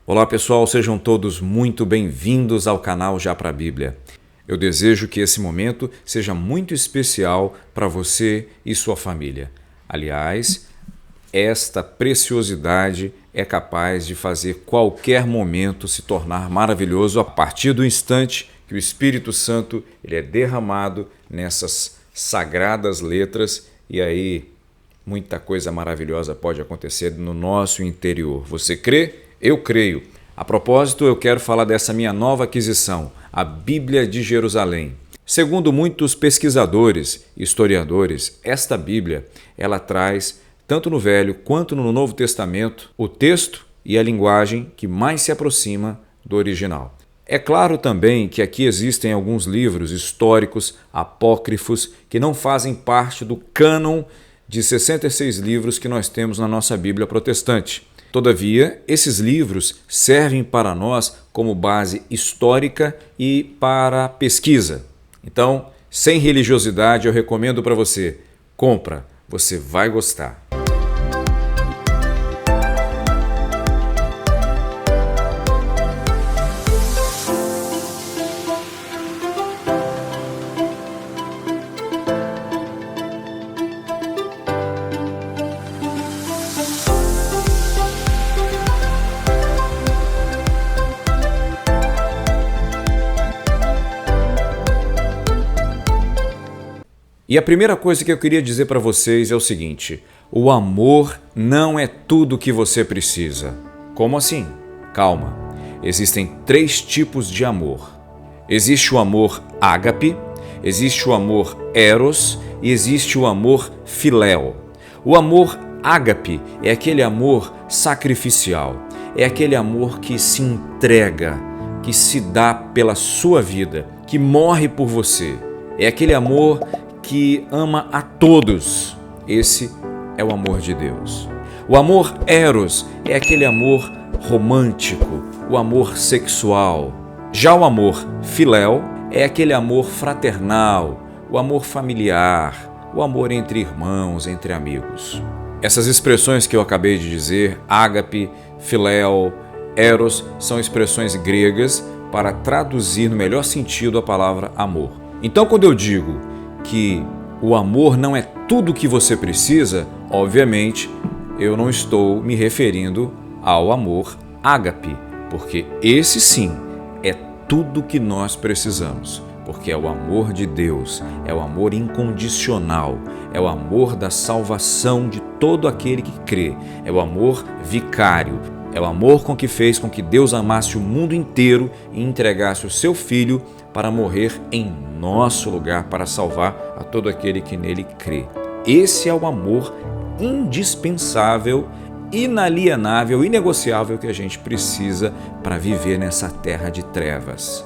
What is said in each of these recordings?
Olá pessoal, sejam todos muito bem-vindos ao canal Já Pra Bíblia. Eu desejo que esse momento seja muito especial para você e sua família. Aliás, esta preciosidade é capaz de fazer qualquer momento se tornar maravilhoso a partir do instante que o Espírito Santo ele é derramado nessas sagradas letras e aí muita coisa maravilhosa pode acontecer no nosso interior. Você crê? Eu creio. A propósito, eu quero falar dessa minha nova aquisição, a Bíblia de Jerusalém. Segundo muitos pesquisadores e historiadores, esta Bíblia, ela traz, tanto no Velho quanto no Novo Testamento, o texto e a linguagem que mais se aproxima do original. É claro também que aqui existem alguns livros históricos, apócrifos, que não fazem parte do cânon de 66 livros que nós temos na nossa Bíblia protestante. Todavia, esses livros servem para nós como base histórica e para pesquisa. Então, sem religiosidade, eu recomendo para você, compra, você vai gostar. E a primeira coisa que eu queria dizer para vocês é o seguinte: o amor não é tudo que você precisa. Como assim? Calma. Existem 3 tipos de amor. Existe o amor ágape, existe o amor eros e existe o amor filéu. O amor ágape é aquele amor sacrificial, é aquele amor que se entrega, que se dá pela sua vida, que morre por você. É aquele amor que ama a todos. Esse é o amor de Deus. O amor eros é aquele amor romântico, o amor sexual. Já o amor filéu é aquele amor fraternal, o amor familiar, o amor entre irmãos, entre amigos. Essas expressões que eu acabei de dizer, ágape, filéu, eros, são expressões gregas para traduzir no melhor sentido a palavra amor. Então, quando eu digo que o amor não é tudo o que você precisa, obviamente eu não estou me referindo ao amor ágape, porque esse sim é tudo que nós precisamos, porque é o amor de Deus, é o amor incondicional, é o amor da salvação de todo aquele que crê, é o amor vicário, é o amor com que fez com que Deus amasse o mundo inteiro e entregasse o seu Filho para morrer em nosso lugar, para salvar a todo aquele que nele crê. Esse é o amor indispensável, inalienável, inegociável que a gente precisa para viver nessa terra de trevas.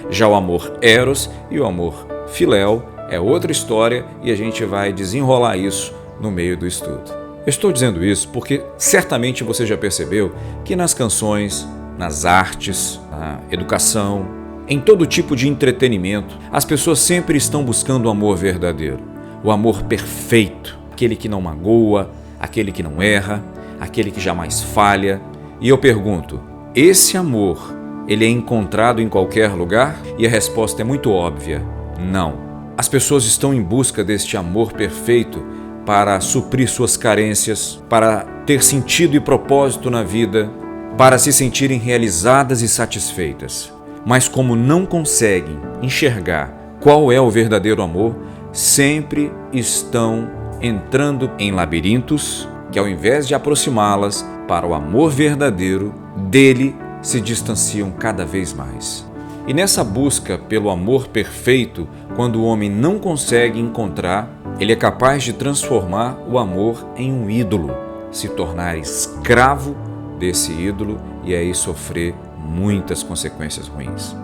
Já o amor eros e o amor filéu é outra história e a gente vai desenrolar isso no meio do estudo. Eu estou dizendo isso porque certamente você já percebeu que nas canções, nas artes, na educação, em todo tipo de entretenimento, as pessoas sempre estão buscando o amor verdadeiro, o amor perfeito, aquele que não magoa, aquele que não erra, aquele que jamais falha. E eu pergunto, esse amor, ele é encontrado em qualquer lugar? E a resposta é muito óbvia, não. As pessoas estão em busca deste amor perfeito para suprir suas carências, para ter sentido e propósito na vida, para se sentirem realizadas e satisfeitas. Mas como não conseguem enxergar qual é o verdadeiro amor, sempre estão entrando em labirintos que, ao invés de aproximá-las para o amor verdadeiro, dele se distanciam cada vez mais. E nessa busca pelo amor perfeito, quando o homem não consegue encontrar, ele é capaz de transformar o amor em um ídolo, se tornar escravo desse ídolo e aí sofrer muitas consequências ruins.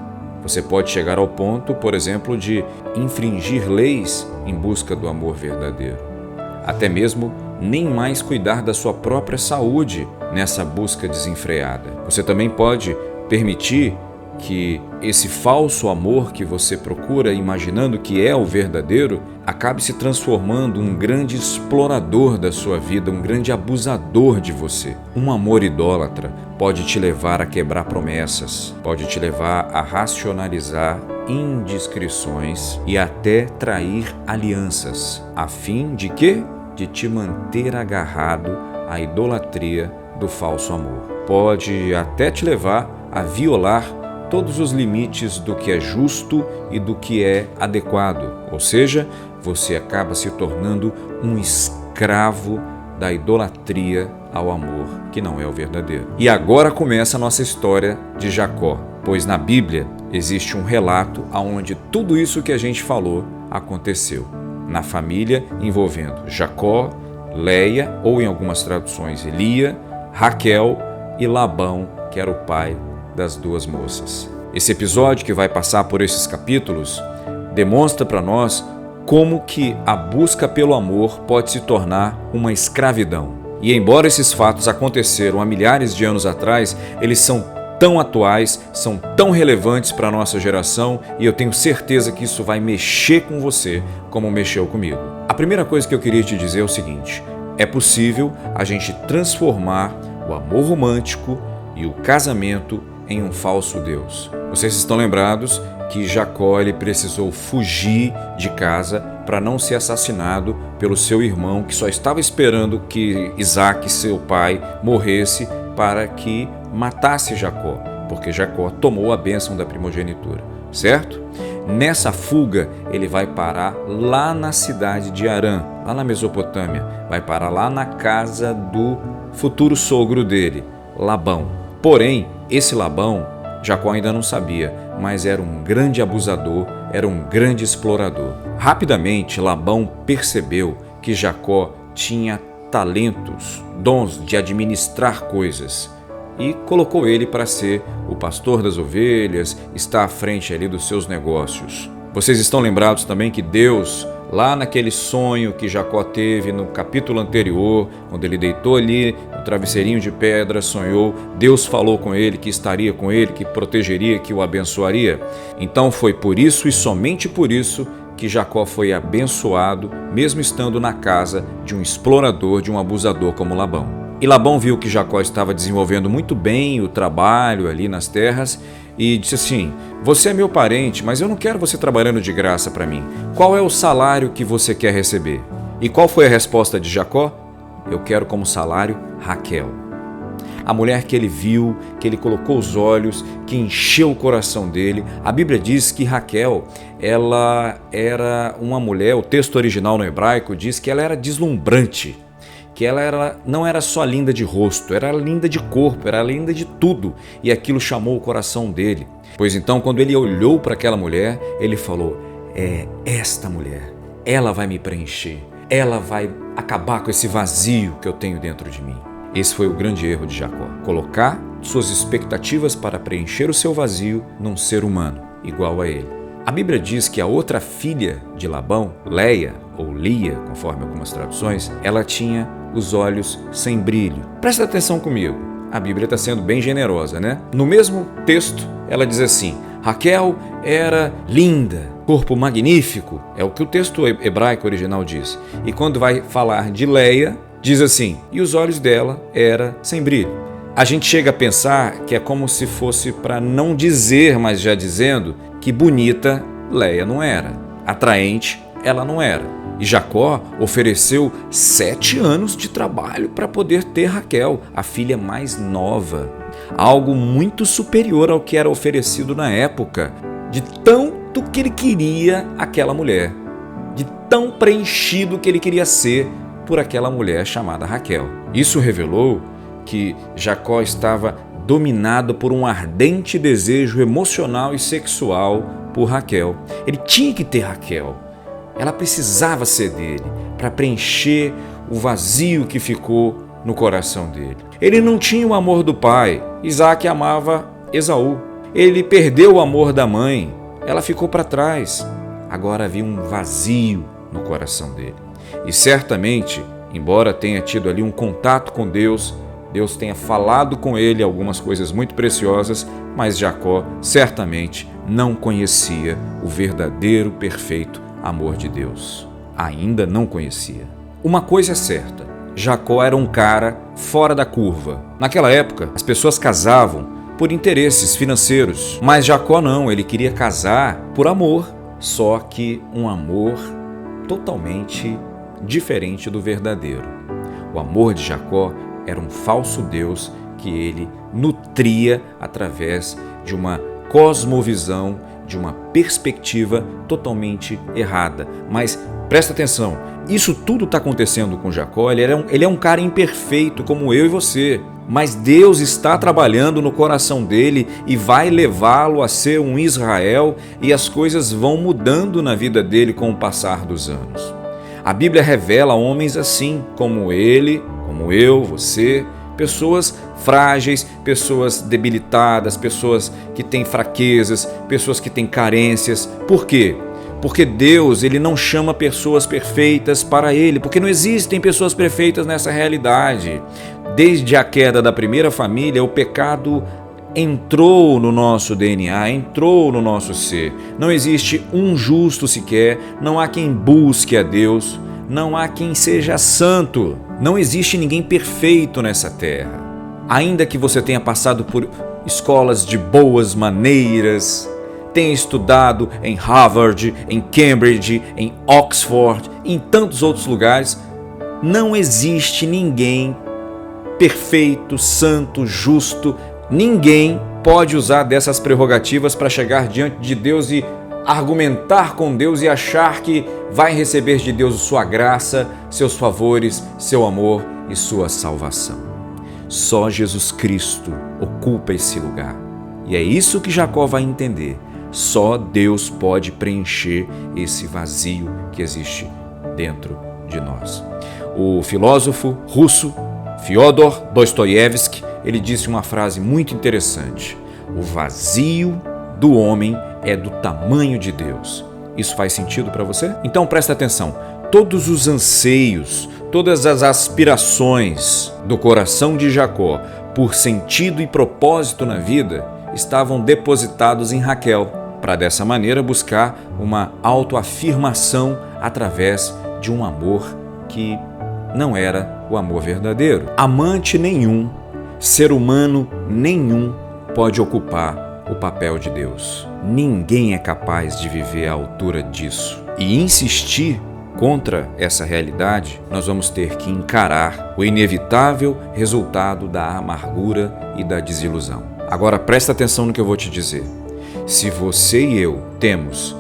Você pode chegar ao ponto, por exemplo, de infringir leis em busca do amor verdadeiro. Até mesmo nem mais cuidar da sua própria saúde nessa busca desenfreada. Você também pode permitir que esse falso amor que você procura, imaginando que é o verdadeiro, acabe se transformando um grande explorador da sua vida, um grande abusador de você. Um amor idólatra pode te levar a quebrar promessas, pode te levar a racionalizar indiscrições e até trair alianças, a fim de quê? De te manter agarrado à idolatria do falso amor. Pode até te levar a violar todos os limites do que é justo e do que é adequado, ou seja, você acaba se tornando um escravo da idolatria ao amor, que não é o verdadeiro. E agora começa a nossa história de Jacó, pois na Bíblia existe um relato onde tudo isso que a gente falou aconteceu. Na família envolvendo Jacó, Leia, ou em algumas traduções Lia, Raquel e Labão, que era o pai das duas moças. Esse episódio, que vai passar por esses capítulos, demonstra para nós como que a busca pelo amor pode se tornar uma escravidão. E embora esses fatos aconteceram há milhares de anos atrás, eles são tão atuais, são tão relevantes para a nossa geração, e eu tenho certeza que isso vai mexer com você como mexeu comigo. A primeira coisa que eu queria te dizer é o seguinte: é possível a gente transformar o amor romântico e o casamento em um falso Deus. Vocês estão lembrados que Jacó ele precisou fugir de casa para não ser assassinado pelo seu irmão, que só estava esperando que Isaac, seu pai, morresse para que matasse Jacó, porque Jacó tomou a bênção da primogenitura, certo? Nessa fuga, ele vai parar lá na cidade de Harã, lá na Mesopotâmia, vai parar lá na casa do futuro sogro dele, Labão. Porém, esse Labão, Jacó ainda não sabia, mas era um grande abusador, era um grande explorador. Rapidamente, Labão percebeu que Jacó tinha talentos, dons de administrar coisas, e colocou ele para ser o pastor das ovelhas, estar à frente ali dos seus negócios. Vocês estão lembrados também que Deus, lá naquele sonho que Jacó teve no capítulo anterior, quando ele deitou ali no travesseirinho de pedra, sonhou, Deus falou com ele que estaria com ele, que protegeria, que o abençoaria. Então foi por isso e somente por isso que Jacó foi abençoado, mesmo estando na casa de um explorador, de um abusador como Labão. E Labão viu que Jacó estava desenvolvendo muito bem o trabalho ali nas terras e disse assim: você é meu parente, mas eu não quero você trabalhando de graça para mim. Qual é o salário que você quer receber? E qual foi a resposta de Jacó? Eu quero como salário Raquel. A mulher que ele viu, que ele colocou os olhos, que encheu o coração dele. A Bíblia diz que Raquel, ela era uma mulher, o texto original no hebraico diz que ela era deslumbrante, que ela não era só linda de rosto, era linda de corpo, era linda de tudo, e aquilo chamou o coração dele. Pois então, quando ele olhou para aquela mulher, ele falou: é esta mulher, ela vai me preencher, ela vai acabar com esse vazio que eu tenho dentro de mim. Esse foi o grande erro de Jacó, colocar suas expectativas para preencher o seu vazio num ser humano, igual a ele. A Bíblia diz que a outra filha de Labão, Leia, ou Lia, conforme algumas traduções, ela tinha os olhos sem brilho. Presta atenção comigo, a Bíblia está sendo bem generosa, né? No mesmo texto, ela diz assim: Raquel era linda, corpo magnífico, é o que o texto hebraico original diz. E quando vai falar de Leia, diz assim: e os olhos dela eram sem brilho. A gente chega a pensar que é como se fosse para não dizer, mas já dizendo, que bonita Leia não era, atraente ela não era. E Jacó ofereceu 7 anos de trabalho para poder ter Raquel, a filha mais nova. Algo muito superior ao que era oferecido na época, de tanto que ele queria aquela mulher, de tão preenchido que ele queria ser por aquela mulher chamada Raquel. Isso revelou que Jacó estava dominado por um ardente desejo emocional e sexual por Raquel. Ele tinha que ter Raquel. Ela precisava ser dele para preencher o vazio que ficou no coração dele. Ele não tinha o amor do pai. Isaac amava Esaú. Ele perdeu o amor da mãe. Ela ficou para trás. Agora havia um vazio no coração dele. E certamente, embora tenha tido ali um contato com Deus, Deus tenha falado com ele algumas coisas muito preciosas, mas Jacó certamente não conhecia o verdadeiro, perfeito amor de Deus. Ainda não conhecia. Uma coisa é certa, Jacó era um cara fora da curva. Naquela época, as pessoas casavam por interesses financeiros, mas Jacó não, ele queria casar por amor, só que um amor totalmente diferente do verdadeiro. O amor de Jacó era um falso Deus que ele nutria através de uma cosmovisão, de uma perspectiva totalmente errada. Mas presta atenção, isso tudo está acontecendo com Jacó, ele é um cara imperfeito como eu e você, mas Deus está trabalhando no coração dele e vai levá-lo a ser um Israel, e as coisas vão mudando na vida dele com o passar dos anos. A Bíblia revela homens assim, como ele, como eu, você, pessoas frágeis, pessoas debilitadas, pessoas que têm fraquezas, pessoas que têm carências. Por quê? Porque Deus, ele não chama pessoas perfeitas para ele, porque não existem pessoas perfeitas nessa realidade. Desde a queda da primeira família, o pecado entrou no nosso DNA, entrou no nosso ser. Não existe um justo sequer, não há quem busque a Deus, não há quem seja santo. Não existe ninguém perfeito nessa terra. Ainda que você tenha passado por escolas de boas maneiras, tenha estudado em Harvard, em Cambridge, em Oxford, em tantos outros lugares, não existe ninguém perfeito, santo, justo. Ninguém pode usar dessas prerrogativas para chegar diante de Deus e argumentar com Deus e achar que vai receber de Deus sua graça, seus favores, seu amor e sua salvação. Só Jesus Cristo ocupa esse lugar. E é isso que Jacó vai entender. Só Deus pode preencher esse vazio que existe dentro de nós. O filósofo russo Fyodor Dostoiévski, ele disse uma frase muito interessante: o vazio do homem é do tamanho de Deus. Isso faz sentido para você? Então presta atenção, todos os anseios, todas as aspirações do coração de Jacó por sentido e propósito na vida estavam depositados em Raquel, para dessa maneira buscar uma autoafirmação através de um amor que não era o amor verdadeiro. Amante nenhum, ser humano nenhum pode ocupar o papel de Deus. Ninguém é capaz de viver à altura disso. E insistir contra essa realidade, nós vamos ter que encarar o inevitável resultado da amargura e da desilusão. Agora presta atenção no que eu vou te dizer. Se você e eu temos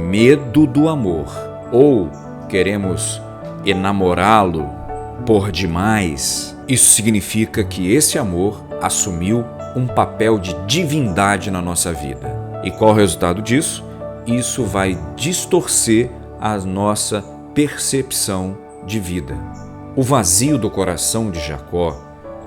medo do amor ou queremos enamorá-lo por demais, isso significa que esse amor assumiu um papel de divindade na nossa vida. E qual é o resultado disso? Isso vai distorcer a nossa percepção de vida. O vazio do coração de Jacó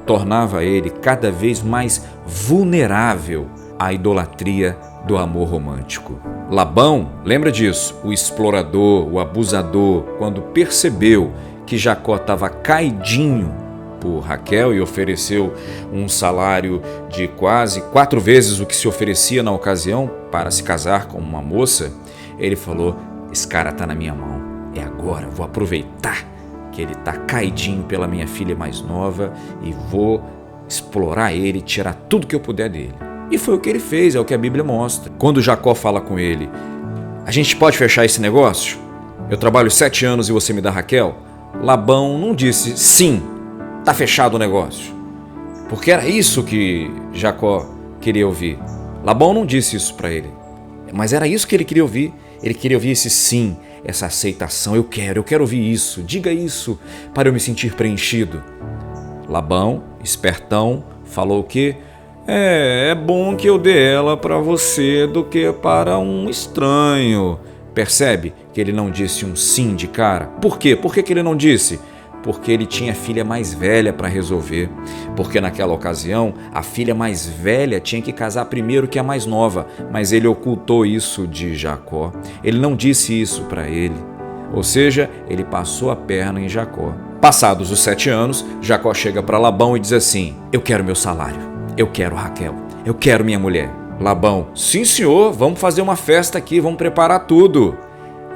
tornava ele cada vez mais vulnerável à idolatria do amor romântico. Labão, lembra disso, o explorador, o abusador, quando percebeu que Jacó estava caidinho por Raquel e ofereceu um salário de quase 4 vezes o que se oferecia na ocasião para se casar com uma moça, ele falou: esse cara está na minha mão, é agora, vou aproveitar que ele está caidinho pela minha filha mais nova e vou explorar ele, tirar tudo que eu puder dele. E foi o que ele fez, é o que a Bíblia mostra. Quando Jacó fala com ele: a gente pode fechar esse negócio? Eu trabalho 7 anos e você me dá Raquel? Labão não disse: sim, tá fechado o negócio. Porque era isso que Jacó queria ouvir. Labão não disse isso para ele, mas era isso que ele queria ouvir. Ele queria ouvir esse sim, essa aceitação. Eu quero ouvir isso, diga isso para eu me sentir preenchido. Labão, espertão, falou o quê? É bom que eu dê ela para você do que para um estranho. Percebe que ele não disse um sim de cara? Por quê? Por que ele não disse? Porque ele tinha a filha mais velha para resolver. Porque naquela ocasião, a filha mais velha tinha que casar primeiro que a mais nova. Mas ele ocultou isso de Jacó. Ele não disse isso para ele. Ou seja, ele passou a perna em Jacó. Passados os 7 anos, Jacó chega para Labão e diz assim: eu quero meu salário. Eu quero Raquel, eu quero minha mulher. Labão: sim senhor, vamos fazer uma festa aqui, vamos preparar tudo.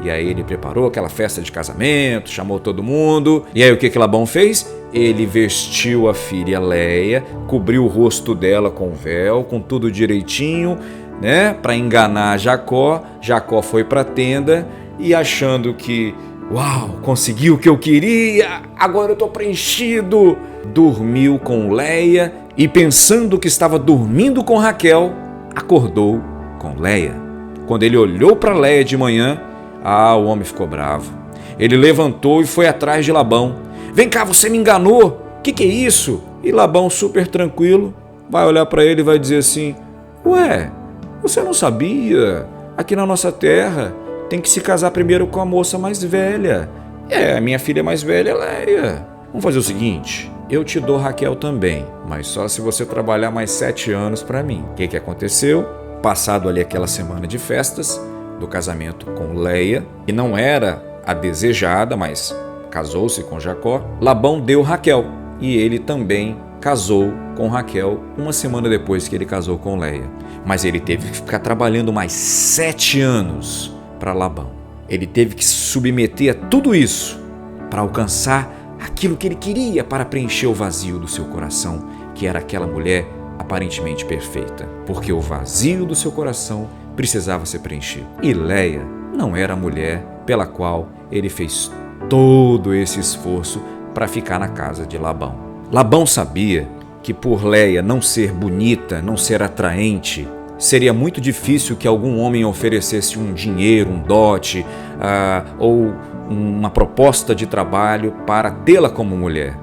E aí ele preparou aquela festa de casamento, chamou todo mundo. E aí o que Labão fez? ele vestiu a filha Léia, cobriu o rosto dela com véu, com tudo direitinho, né, para enganar Jacó. Jacó foi para a tenda e achando que, uau, consegui o que eu queria, agora eu estou preenchido, dormiu com Léia e, pensando que estava dormindo com Raquel, acordou com Léia. Quando ele olhou para Léia de manhã, o homem ficou bravo. Ele levantou e foi atrás de Labão. Vem cá, você me enganou, que é isso? E Labão, super tranquilo, vai olhar para ele e vai dizer assim: ué, você não sabia? Aqui na nossa terra tem que se casar primeiro com a moça mais velha. A minha filha mais velha é Léia. Vamos fazer o seguinte, eu te dou Raquel também, mas só se você trabalhar mais 7 anos para mim. O que aconteceu? Passado ali aquela semana de festas do casamento com Léia, que não era a desejada, mas casou-se com Jacó, Labão deu Raquel e ele também casou com Raquel uma semana depois que ele casou com Léia. Mas ele teve que ficar trabalhando mais 7 anos para Labão. Ele teve que se submeter a tudo isso para alcançar aquilo que ele queria, para preencher o vazio do seu coração, que era aquela mulher aparentemente perfeita, porque o vazio do seu coração precisava ser preenchido. E Léia não era a mulher pela qual ele fez todo esse esforço para ficar na casa de Labão. Labão sabia que por Léia não ser bonita, não ser atraente, seria muito difícil que algum homem oferecesse um dinheiro, um dote ou uma proposta de trabalho para tê-la como mulher.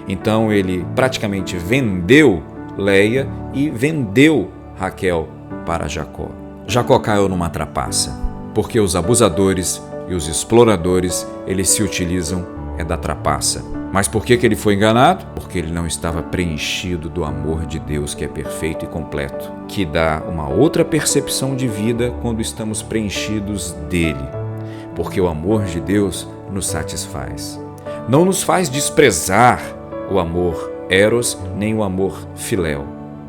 Então ele praticamente vendeu Léia e vendeu Raquel para Jacó. Jacó caiu numa trapaça, porque os abusadores e os exploradores, eles se utilizam da trapaça. Mas por que ele foi enganado? Porque ele não estava preenchido do amor de Deus, que é perfeito e completo, que dá uma outra percepção de vida quando estamos preenchidos dele. Porque o amor de Deus nos satisfaz. Não nos faz desprezar o amor eros nem o amor filéu.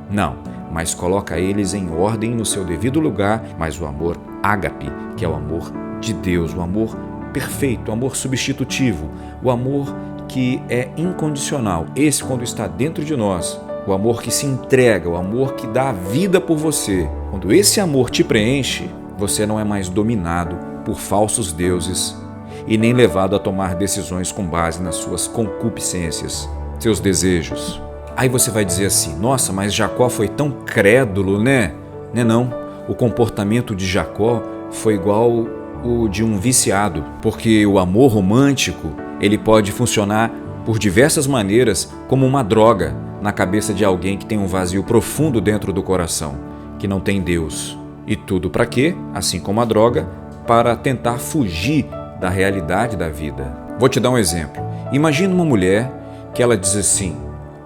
Não, mas coloca eles em ordem no seu devido lugar, mas o amor ágape, que é o amor de Deus, o amor perfeito, o amor substitutivo, o amor que é incondicional, esse quando está dentro de nós, o amor que se entrega, o amor que dá a vida por você. Quando esse amor te preenche, você não é mais dominado por falsos deuses e nem levado a tomar decisões com base nas suas concupiscências, seus desejos. Aí você vai dizer assim: nossa, mas Jacó foi tão crédulo, né? Não. O comportamento de Jacó foi igual o de um viciado, porque o amor romântico, ele pode funcionar por diversas maneiras como uma droga na cabeça de alguém que tem um vazio profundo dentro do coração, que não tem Deus. E tudo para quê? Assim como a droga, para tentar fugir da realidade da vida. Vou te dar um exemplo. Imagina uma mulher que ela diz assim: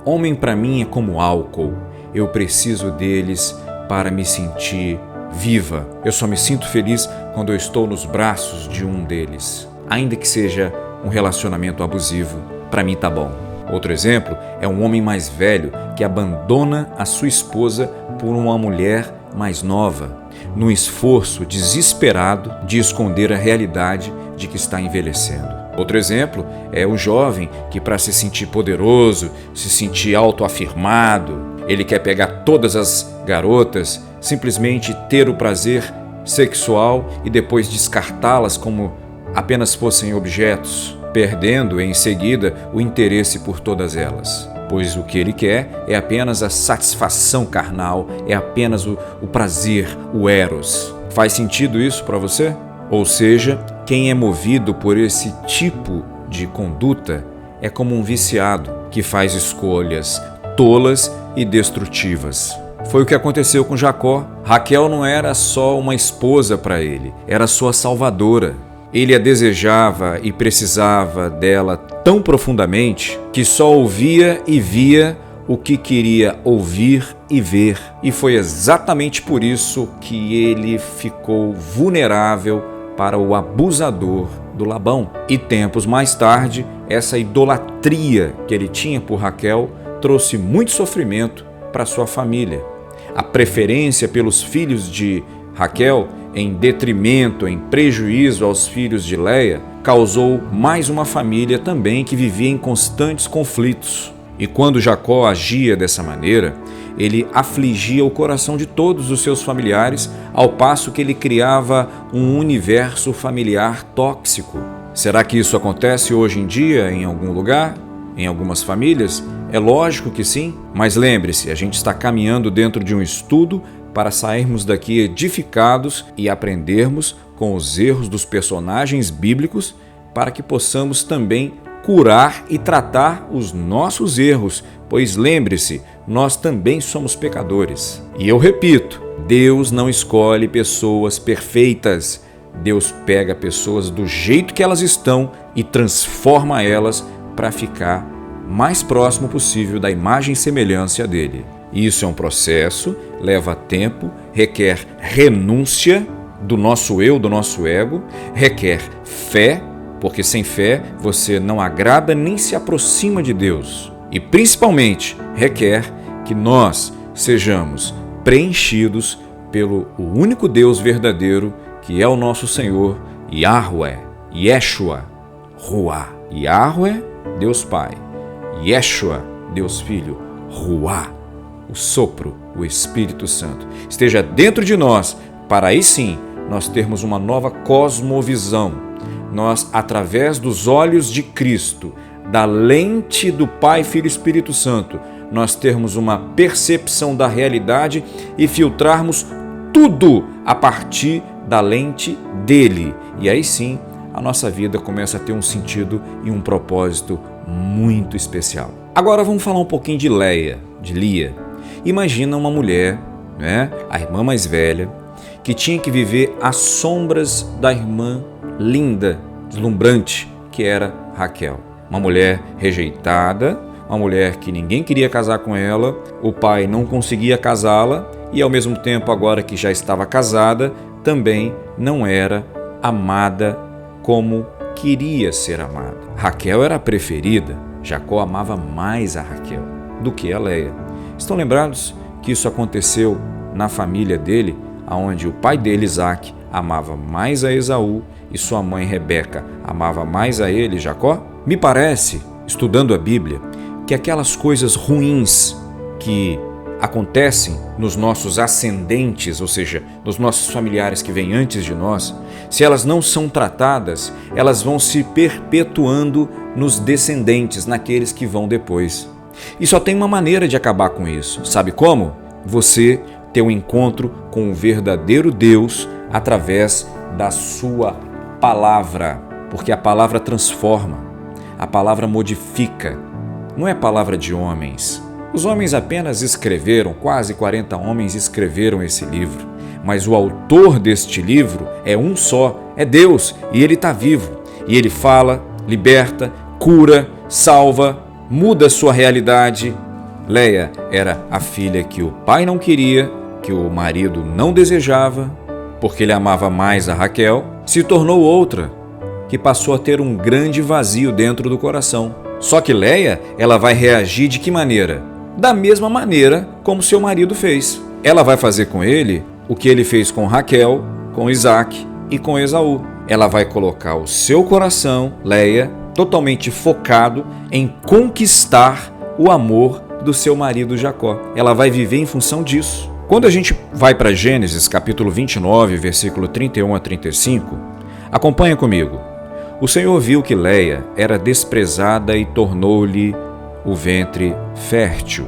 homem para mim é como álcool, eu preciso deles para me sentir viva. Eu só me sinto feliz quando eu estou nos braços de um deles. Ainda que seja um relacionamento abusivo, para mim tá bom. Outro exemplo é um homem mais velho que abandona a sua esposa por uma mulher mais nova, num esforço desesperado de esconder a realidade de que está envelhecendo. Outro exemplo é o jovem que, para se sentir poderoso, se sentir autoafirmado, ele quer pegar todas as garotas, simplesmente ter o prazer sexual e depois descartá-las como apenas fossem objetos, perdendo em seguida o interesse por todas elas. Pois o que ele quer é apenas a satisfação carnal, é apenas o prazer, o eros. Faz sentido isso para você? Ou seja, quem é movido por esse tipo de conduta é como um viciado que faz escolhas tolas e destrutivas. Foi o que aconteceu com Jacó. Raquel não era só uma esposa para ele, era sua salvadora. Ele a desejava e precisava dela tão profundamente que só ouvia e via o que queria ouvir e ver. E foi exatamente por isso que ele ficou vulnerável para o abusador do Labão. E tempos mais tarde, essa idolatria que ele tinha por Raquel trouxe muito sofrimento para sua família. A preferência pelos filhos de Raquel em detrimento, em prejuízo aos filhos de Léia, causou mais uma família também que vivia em constantes conflitos. E quando Jacó agia dessa maneira, ele afligia o coração de todos os seus familiares, ao passo que ele criava um universo familiar tóxico. Será que isso acontece hoje em dia em algum lugar? Em algumas famílias? É lógico que sim, mas lembre-se, a gente está caminhando dentro de um estudo para sairmos daqui edificados e aprendermos com os erros dos personagens bíblicos para que possamos também curar e tratar os nossos erros, pois lembre-se, nós também somos pecadores. E eu repito, Deus não escolhe pessoas perfeitas. Deus pega pessoas do jeito que elas estão e transforma elas para ficar mais próximo possível da imagem e semelhança dele. Isso é um processo, leva tempo, requer renúncia do nosso eu, do nosso ego, requer fé, porque sem fé você não agrada nem se aproxima de Deus. E principalmente requer que nós sejamos preenchidos pelo único Deus verdadeiro, que é o nosso Senhor, Yahweh, Yeshua, Ruá. Yahweh, Deus Pai, Yeshua, Deus Filho, Ruá, o sopro, o Espírito Santo, esteja dentro de nós, para aí sim nós termos uma nova cosmovisão. Nós, através dos olhos de Cristo, da lente do Pai, Filho e Espírito Santo, nós termos uma percepção da realidade e filtrarmos tudo a partir da lente dele. E aí sim, a nossa vida começa a ter um sentido e um propósito muito especial. Agora vamos falar um pouquinho de Lia. Imagina uma mulher, a irmã mais velha, que tinha que viver às sombras da irmã linda, deslumbrante, que era Raquel. Uma mulher rejeitada, uma mulher que ninguém queria casar com ela, o pai não conseguia casá-la e ao mesmo tempo, agora que já estava casada, também não era amada como queria ser amada. Raquel era a preferida, Jacó amava mais a Raquel do que a Leia. Estão lembrados que isso aconteceu na família dele, onde o pai dele, Isaac, amava mais a Esaú e sua mãe Rebeca amava mais a ele, Jacó? Me parece, estudando a Bíblia, que aquelas coisas ruins que acontecem nos nossos ascendentes, ou seja, nos nossos familiares que vêm antes de nós, se elas não são tratadas, elas vão se perpetuando nos descendentes, naqueles que vão depois. E só tem uma maneira de acabar com isso. Sabe como? Você ter um encontro com o verdadeiro Deus através da sua palavra, porque a palavra transforma, a palavra modifica, não é palavra de homens. Os homens apenas escreveram, quase 40 homens escreveram esse livro, mas o autor deste livro é um só, é Deus, e ele está vivo, e ele fala, liberta, cura, salva, muda a sua realidade. Leia era a filha que o pai não queria, que o marido não desejava, porque ele amava mais a Raquel, se tornou outra, que passou a ter um grande vazio dentro do coração. Só que Leia, ela vai reagir de que maneira? Da mesma maneira como seu marido fez. Ela vai fazer com ele o que ele fez com Raquel, com Isaac e com Esaú. Ela vai colocar o seu coração, Leia, totalmente focado em conquistar o amor do seu marido Jacó. Ela vai viver em função disso. Quando a gente vai para Gênesis, capítulo 29, versículo 31 a 35, acompanha comigo. O Senhor viu que Leia era desprezada e tornou-lhe o ventre fértil.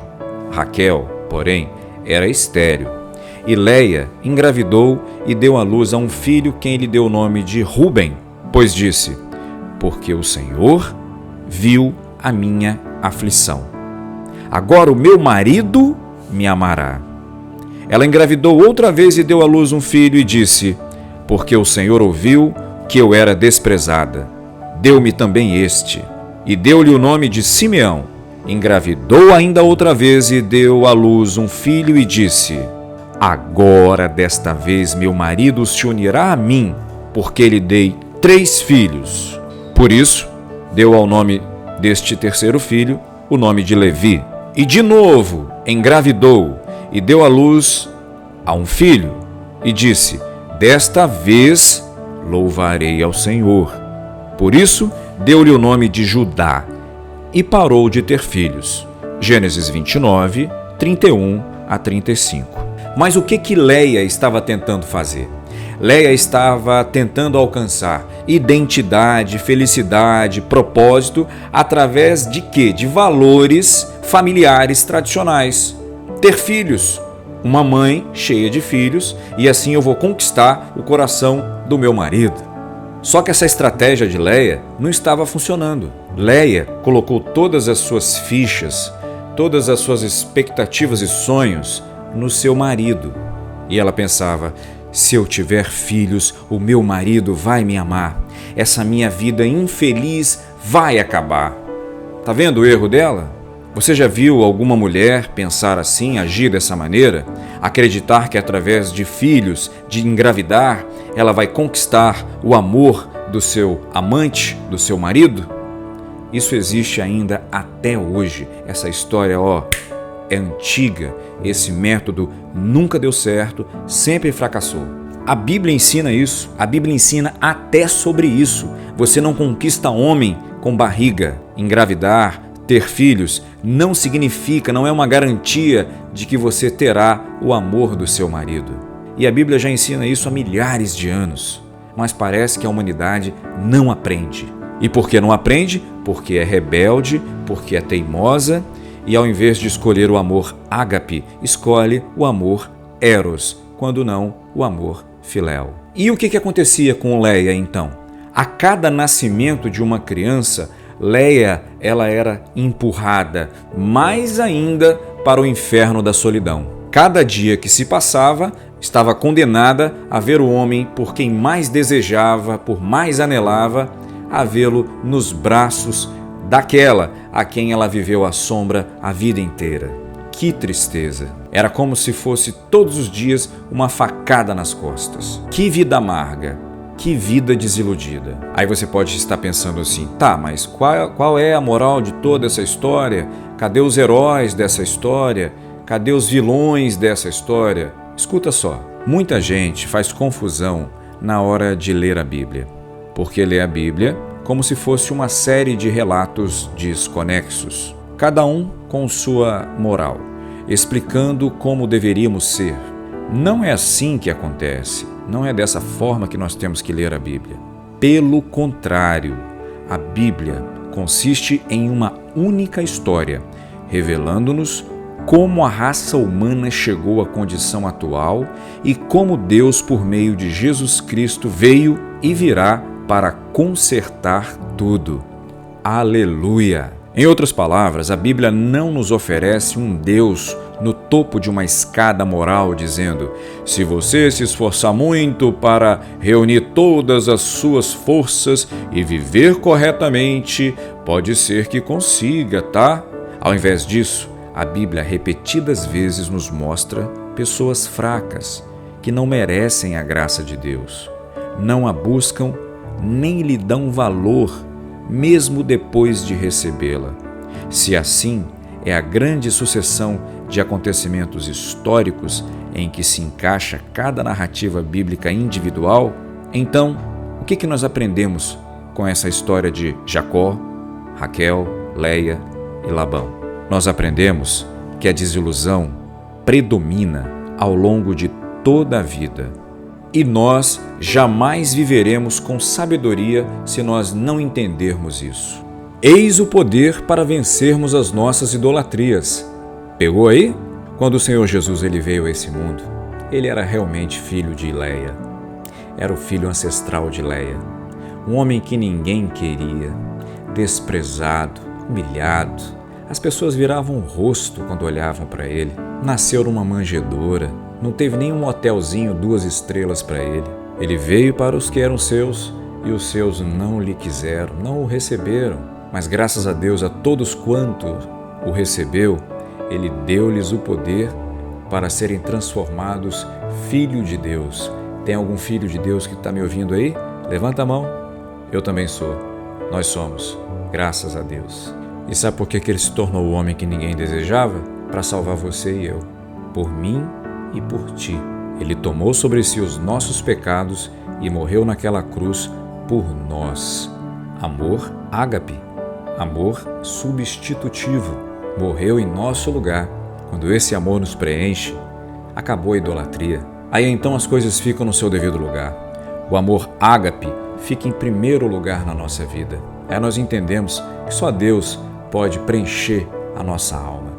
Raquel, porém, era estéril. E Leia engravidou e deu à luz a um filho, quem lhe deu o nome de Ruben, pois disse: porque o Senhor viu a minha aflição. Agora o meu marido me amará. Ela engravidou outra vez e deu à luz um filho e disse: porque o Senhor ouviu que eu era desprezada. Deu-me também este. E deu-lhe o nome de Simeão. Engravidou ainda outra vez e deu à luz um filho e disse: agora desta vez meu marido se unirá a mim, porque lhe dei 3 filhos. Por isso, deu ao nome deste terceiro filho o nome de Levi. E de novo engravidou e deu à luz a um filho e disse: desta vez louvarei ao Senhor, Por isso, deu-lhe o nome de Judá e parou de ter filhos. Gênesis 29, 31 a 35. Mas o que Leia estava tentando fazer? Leia estava tentando alcançar identidade, felicidade, propósito, através de quê? De valores familiares tradicionais. Ter filhos, uma mãe cheia de filhos, e assim eu vou conquistar o coração do meu marido. Só que essa estratégia de Leia não estava funcionando. Leia colocou todas as suas fichas, todas as suas expectativas e sonhos no seu marido. E ela pensava: se eu tiver filhos, o meu marido vai me amar. Essa minha vida infeliz vai acabar. Tá vendo o erro dela? Você já viu alguma mulher pensar assim, agir dessa maneira? Acreditar que através de filhos, de engravidar, ela vai conquistar o amor do seu amante, do seu marido? Isso existe ainda até hoje. Essa história, é antiga. Esse método nunca deu certo, sempre fracassou. A Bíblia ensina isso, a Bíblia ensina até sobre isso. Você não conquista homem com barriga. Engravidar, ter filhos, não significa, não é uma garantia de que você terá o amor do seu marido. E a Bíblia já ensina isso há milhares de anos. Mas parece que a humanidade não aprende. E por que não aprende? Porque é rebelde, porque é teimosa, e ao invés de escolher o amor ágape, escolhe o amor eros, quando não o amor filéu. E o que acontecia com Leia então? A cada nascimento de uma criança, Leia ela era empurrada mais ainda para o inferno da solidão. Cada dia que se passava, estava condenada a ver o homem por quem mais desejava, por mais anelava, a vê-lo nos braços daquela a quem ela viveu à sombra a vida inteira. Que tristeza! Era como se fosse todos os dias uma facada nas costas. Que vida amarga! Que vida desiludida! Aí você pode estar pensando assim: tá, mas qual é a moral de toda essa história? Cadê os heróis dessa história? Cadê os vilões dessa história? Escuta só, muita gente faz confusão na hora de ler a Bíblia, porque lê a Bíblia como se fosse uma série de relatos desconexos, cada um com sua moral, explicando como deveríamos ser. Não é assim que acontece, não é dessa forma que nós temos que ler a Bíblia. Pelo contrário, a Bíblia consiste em uma única história, revelando-nos como a raça humana chegou à condição atual e como Deus, por meio de Jesus Cristo, veio e virá para consertar tudo. Aleluia! Em outras palavras, a Bíblia não nos oferece um Deus no topo de uma escada moral dizendo: se você se esforçar muito para reunir todas as suas forças e viver corretamente, pode ser que consiga, tá? Ao invés disso, a Bíblia repetidas vezes nos mostra pessoas fracas que não merecem a graça de Deus, não a buscam nem lhe dão valor, mesmo depois de recebê-la. Se assim é a grande sucessão de acontecimentos históricos em que se encaixa cada narrativa bíblica individual, então o que nós aprendemos com essa história de Jacó, Raquel, Leia e Labão? Nós aprendemos que a desilusão predomina ao longo de toda a vida. E nós jamais viveremos com sabedoria se nós não entendermos isso. Eis o poder para vencermos as nossas idolatrias. Pegou aí? Quando o Senhor Jesus ele veio a esse mundo, ele era realmente filho de Leia. Era o filho ancestral de Leia. Um homem que ninguém queria, desprezado, humilhado. As pessoas viravam o rosto quando olhavam para ele. Nasceu numa manjedoura. Não teve nenhum hotelzinho 2 estrelas para ele. Ele veio para os que eram seus e os seus não lhe quiseram, não o receberam. Mas graças a Deus, a todos quanto o recebeu, ele deu-lhes o poder para serem transformados filho de Deus. Tem algum filho de Deus que está me ouvindo aí? Levanta a mão. Eu também sou. Nós somos. Graças a Deus. E sabe por que ele se tornou o homem que ninguém desejava? Para salvar você e eu. Por mim e por ti. Ele tomou sobre si os nossos pecados e morreu naquela cruz por nós. amor ágape, amor substitutivo. Morreu em nosso lugar. Quando esse amor nos preenche, acabou a idolatria. Aí então as coisas ficam no seu devido lugar. O amor ágape fica em primeiro lugar na nossa vida. Aí nós entendemos que só Deus pode preencher a nossa alma.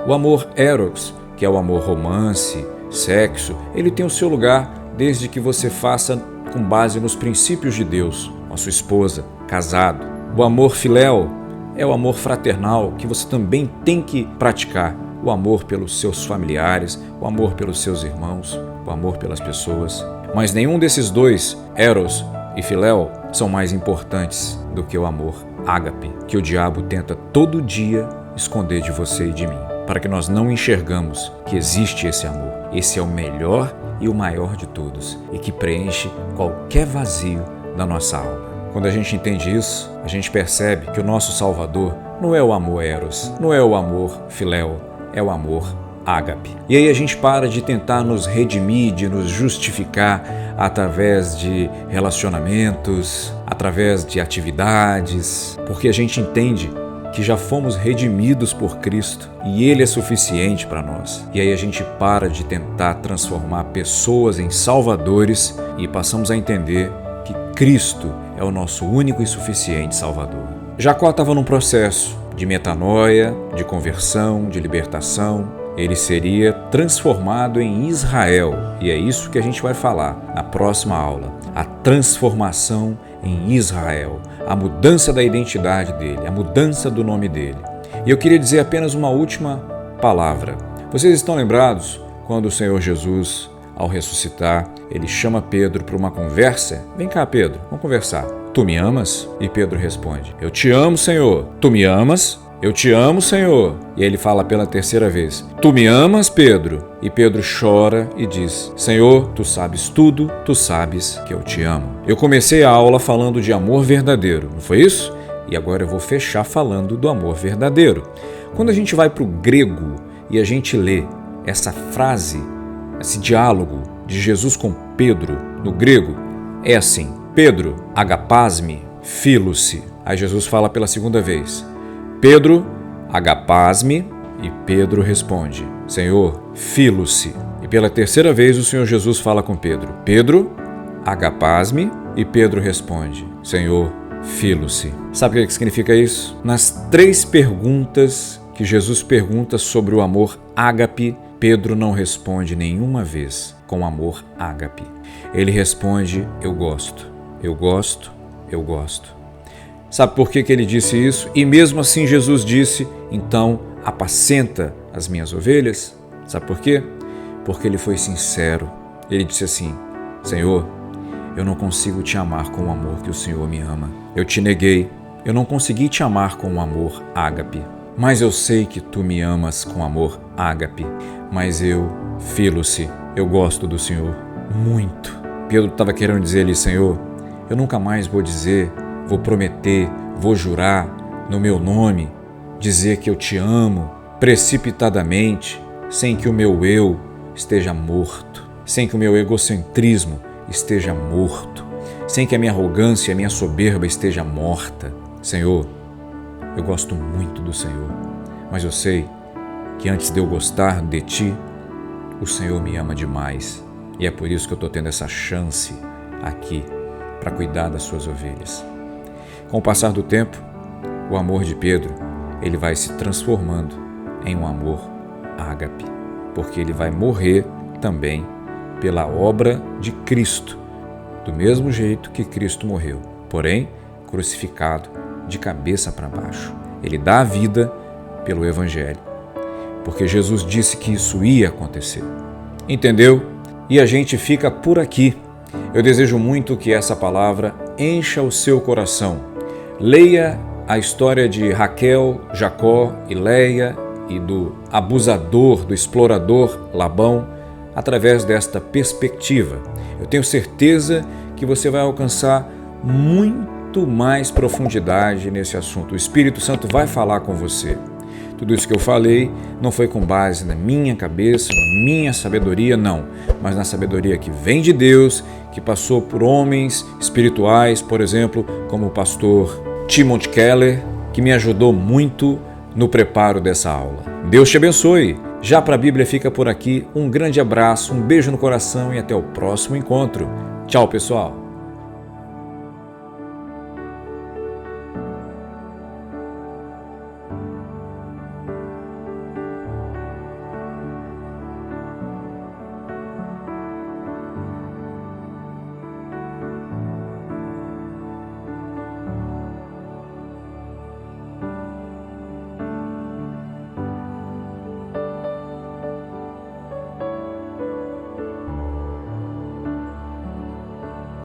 O amor eros, que é o amor romance, sexo, ele tem o seu lugar desde que você faça com base nos princípios de Deus, com a sua esposa, casado. O amor filéu é o amor fraternal que você também tem que praticar. O amor pelos seus familiares, o amor pelos seus irmãos, o amor pelas pessoas. Mas nenhum desses dois, eros e filéu, são mais importantes do que o amor ágape, que o diabo tenta todo dia esconder de você e de mim, para que nós não enxergamos que existe esse amor. Esse é o melhor e o maior de todos e que preenche qualquer vazio da nossa alma. Quando a gente entende isso, a gente percebe que o nosso Salvador não é o amor eros, não é o amor filéu, é o amor ágape. E aí a gente para de tentar nos redimir, de nos justificar através de relacionamentos, através de atividades, porque a gente entende que já fomos redimidos por Cristo e Ele é suficiente para nós. E aí a gente para de tentar transformar pessoas em salvadores e passamos a entender que Cristo é o nosso único e suficiente Salvador. Jacó estava num processo de metanoia, de conversão, de libertação. Ele seria transformado em Israel. E é isso que a gente vai falar na próxima aula. A transformação em Israel. A mudança da identidade dele, a mudança do nome dele. E eu queria dizer apenas uma última palavra. Vocês estão lembrados quando o Senhor Jesus, ao ressuscitar, ele chama Pedro para uma conversa? Vem cá, Pedro, vamos conversar. Tu me amas? E Pedro responde: Eu te amo, Senhor. Tu me amas? Eu te amo, Senhor. E ele fala pela terceira vez: Tu me amas, Pedro? E Pedro chora e diz: Senhor, tu sabes tudo, tu sabes que eu te amo. Eu comecei a aula falando de amor verdadeiro, não foi isso? E agora eu vou fechar falando do amor verdadeiro. Quando a gente vai para o grego e a gente lê essa frase, esse diálogo de Jesus com Pedro no grego, é assim: Pedro, agapasme, filo-se. Aí Jesus fala pela segunda vez: Pedro, agapasme, e Pedro responde: Senhor, filo-se. E pela terceira vez o Senhor Jesus fala com Pedro: Pedro, agapasme, e Pedro responde: Senhor, filo-se. Sabe o que significa isso? Nas 3 perguntas que Jesus pergunta sobre o amor ágape, Pedro não responde nenhuma vez com amor ágape. Ele responde: eu gosto, eu gosto, eu gosto. Sabe por que ele disse isso? E mesmo assim Jesus disse: então apacenta as minhas ovelhas. Sabe por quê? Porque ele foi sincero. Ele disse assim: Senhor, eu não consigo te amar com o amor que o Senhor me ama. Eu te neguei, eu não consegui te amar com o amor ágape. Mas eu sei que tu me amas com amor ágape. Mas eu, filo-se, eu gosto do Senhor muito. Pedro estava querendo dizer ali: Senhor, eu nunca mais vou dizer, vou prometer, vou jurar no meu nome, dizer que eu te amo precipitadamente, sem que o meu eu esteja morto, sem que o meu egocentrismo esteja morto, sem que a minha arrogância e a minha soberba esteja morta. Senhor, eu gosto muito do Senhor, mas eu sei que antes de eu gostar de Ti, o Senhor me ama demais. E é por isso que eu estou tendo essa chance aqui para cuidar das suas ovelhas. Com o passar do tempo, o amor de Pedro, ele vai se transformando em um amor ágape, porque ele vai morrer também pela obra de Cristo, do mesmo jeito que Cristo morreu, porém crucificado de cabeça para baixo. Ele dá a vida pelo Evangelho, porque Jesus disse que isso ia acontecer. Entendeu? E a gente fica por aqui. Eu desejo muito que essa palavra encha o seu coração. Leia a história de Raquel, Jacó e Leia e do abusador, do explorador Labão, através desta perspectiva. Eu tenho certeza que você vai alcançar muito mais profundidade nesse assunto. O Espírito Santo vai falar com você. Tudo isso que eu falei não foi com base na minha cabeça, na minha sabedoria, não, mas na sabedoria que vem de Deus, que passou por homens espirituais, por exemplo, como o pastor Timothy Keller, que me ajudou muito no preparo dessa aula. Deus te abençoe! Já para a Bíblia fica por aqui, um grande abraço, um beijo no coração e até o próximo encontro. Tchau, pessoal!